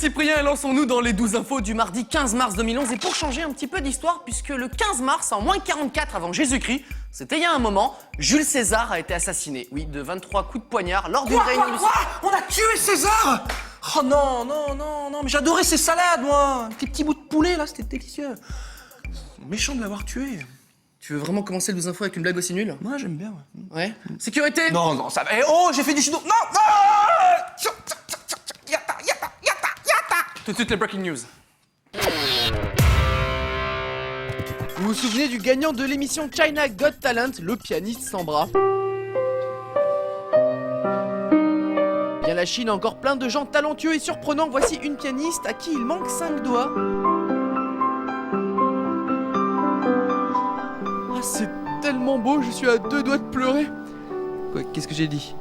Cyprien et lançons-nous dans les 12 infos du mardi 15 mars 2011. Et pour changer un petit peu d'histoire, puisque le 15 mars, en moins 44 avant Jésus-Christ, c'était il y a un moment, Jules César a été assassiné. Oui, de 23 coups de poignard lors d'une réunion du... Quoi On a tué César? Oh non, mais j'adorais ces salades, moi. Tes petits bouts de poulet, là, c'était délicieux. Méchant de l'avoir tué. Tu veux vraiment commencer le 12 infos avec une blague aussi nulle? Moi, j'aime bien, ouais. Ouais. Sécurité! Non, ça va. Eh, oh, j'ai fait du judo. Non. Yata. Tout de suite les breaking news. Vous vous souvenez du gagnant de l'émission China Got Talent, le pianiste sans bras? Bien, la Chine a encore plein de gens talentueux et surprenants. Voici une pianiste à qui il manque 5 doigts. Ah, c'est tellement beau, je suis à 2 doigts de pleurer. Quoi, qu'est-ce que j'ai dit?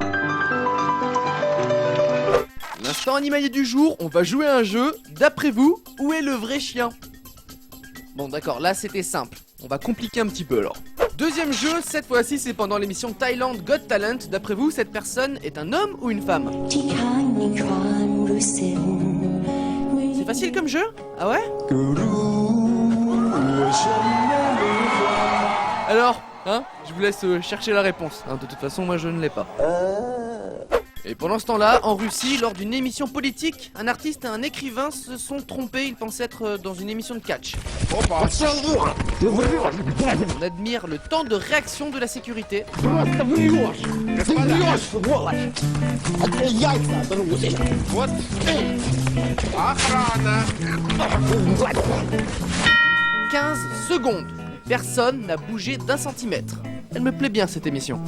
L'instant animalier du jour, on va jouer à un jeu. D'après vous, où est le vrai chien? Bon d'accord, là c'était simple. On va compliquer un petit peu alors. Deuxième jeu, cette fois-ci c'est pendant l'émission Thailand Got Talent. D'après vous, cette personne est un homme ou une femme? C'est facile comme jeu? Ah ouais? Alors, hein? Je vous laisse chercher la réponse. Hein, de toute façon, moi je ne l'ai pas. Et pendant ce temps-là, en Russie, lors d'une émission politique, un artiste et un écrivain se sont trompés. Ils pensaient être dans une émission de catch. On admire le temps de réaction de la sécurité. 15 secondes. Personne n'a bougé d'un centimètre. Elle me plaît bien cette émission.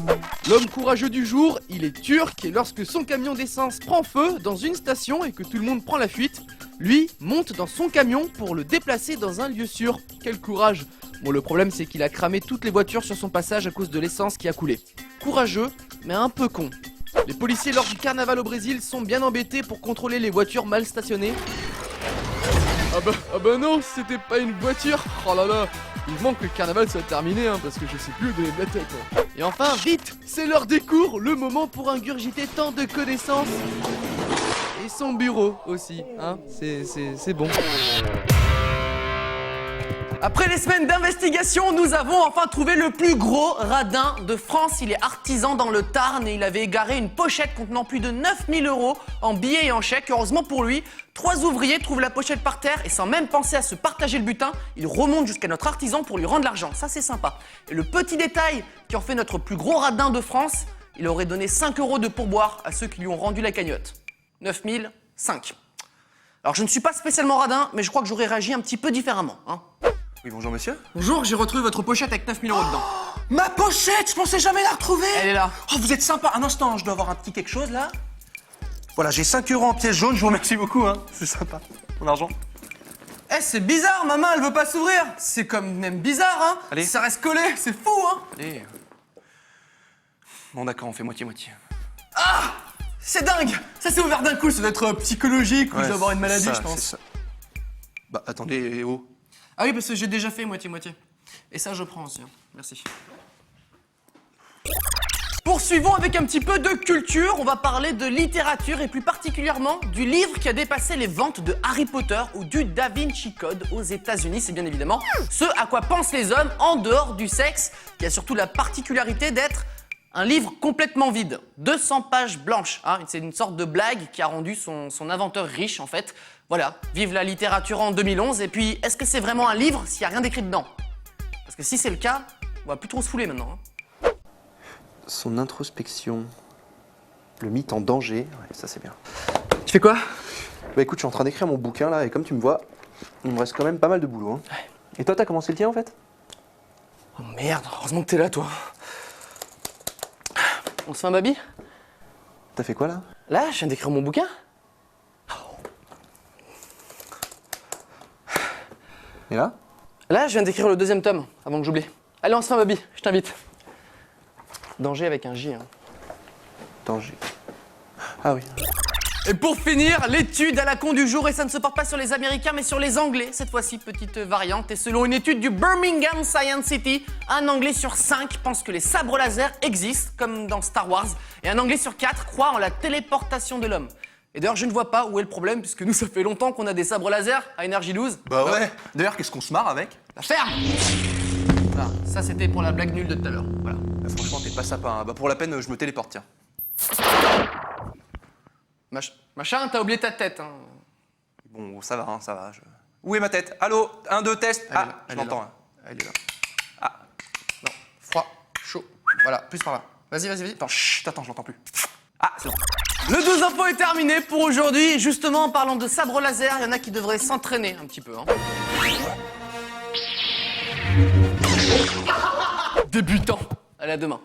L'homme courageux du jour, il est turc et lorsque son camion d'essence prend feu dans une station et que tout le monde prend la fuite, lui monte dans son camion pour le déplacer dans un lieu sûr. Quel courage! Bon, le problème c'est qu'il a cramé toutes les voitures sur son passage à cause de l'essence qui a coulé. Courageux, mais un peu con. Les policiers lors du carnaval au Brésil sont bien embêtés pour contrôler les voitures mal stationnées. Ah bah non, c'était pas une voiture. Oh là là, vivement que le carnaval soit terminé, hein, parce que je sais plus où donner de la tête. Hein. Et enfin, vite, c'est l'heure des cours, le moment pour ingurgiter tant de connaissances. Et son bureau aussi, hein, c'est bon. Après les semaines d'investigation, nous avons enfin trouvé le plus gros radin de France. Il est artisan dans le Tarn et il avait égaré une pochette contenant plus de 9000 € en billets et en chèques. Heureusement pour lui, 3 ouvriers trouvent la pochette par terre et sans même penser à se partager le butin, ils remontent jusqu'à notre artisan pour lui rendre l'argent. Ça, c'est sympa. Et le petit détail qui en fait notre plus gros radin de France, il aurait donné 5 € de pourboire à ceux qui lui ont rendu la cagnotte. 9005. Alors, je ne suis pas spécialement radin, mais je crois que j'aurais réagi un petit peu différemment, hein. Oui, bonjour monsieur. Bonjour, j'ai retrouvé votre pochette avec 9000 € dedans. Ma pochette, je pensais jamais la retrouver. Elle est là. Oh, vous êtes sympa. Un instant, je dois avoir un petit quelque chose là. Voilà, j'ai 5 € en pièces jaunes, je vous remercie beaucoup, hein. C'est sympa. Mon argent. Eh, c'est bizarre, ma main, elle veut pas s'ouvrir. C'est comme même bizarre, hein. Allez. Ça reste collé, c'est fou, hein. Allez. Bon, d'accord, on fait moitié-moitié. Ah, c'est dingue. Ça s'est ouvert d'un coup, ça doit être psychologique ou je dois avoir une maladie, ça, je pense. c'est ça. Bah, attendez, oh. Ah oui, parce que j'ai déjà fait moitié-moitié. Et ça, je prends aussi, hein. Merci. Poursuivons avec un petit peu de culture. On va parler de littérature et plus particulièrement du livre qui a dépassé les ventes de Harry Potter ou du Da Vinci Code aux États-Unis. C'est bien évidemment ce à quoi pensent les hommes en dehors du sexe, qui a surtout la particularité d'être un livre complètement vide. 200 pages blanches. Hein. C'est une sorte de blague qui a rendu son inventeur riche en fait. Voilà, vive la littérature en 2011. Et puis, est-ce que c'est vraiment un livre s'il n'y a rien d'écrit dedans? Parce que si c'est le cas, on va plus trop se fouler maintenant. Hein. Son introspection, le mythe en danger, ouais, ça c'est bien. Tu fais quoi? Bah écoute, je suis en train d'écrire mon bouquin là, et comme tu me vois, il me reste quand même pas mal de boulot. Hein. Ouais. Et toi, t'as commencé le tien en fait? Oh merde, heureusement que t'es là, toi. On se fait un baby? T'as fait quoi là? Là, je viens d'écrire mon bouquin. Et là? Là, je viens d'écrire le 2e tome, avant que j'oublie. Allez, on se fait un baby, je t'invite. Danger avec un J, hein. Danger. Ah oui. Et pour finir, l'étude à la con du jour, et ça ne se porte pas sur les Américains, mais sur les Anglais. Cette fois-ci, petite variante, et selon une étude du Birmingham Science City, un Anglais sur 5 pense que les sabres laser existent, comme dans Star Wars, et un Anglais sur 4 croit en la téléportation de l'homme. Et d'ailleurs, je ne vois pas où est le problème, puisque nous, ça fait longtemps qu'on a des sabres laser à énergie 12. Bah ouais. D'ailleurs, qu'est-ce qu'on se marre avec? La ferme. Voilà, ça c'était pour la blague nulle de tout à l'heure. Voilà. Franchement, t'es pas sympa. Hein. Bah pour la peine, je me téléporte, tiens. Machin, t'as oublié ta tête. Hein. Bon, ça va, ça va. Où est ma tête? Allô? 1, 2, test. Elle est là, Ah, je elle est l'entends. là. Elle est là. Ah, Non, froid, chaud. Voilà, plus par là. Vas-y. attends, chut, attends, je l'entends plus. Ah, c'est bon. Le 12 info est terminé pour aujourd'hui. Justement, en parlant de sabre laser, il y en a qui devraient s'entraîner un petit peu. Hein. Débutant. Allez, à demain.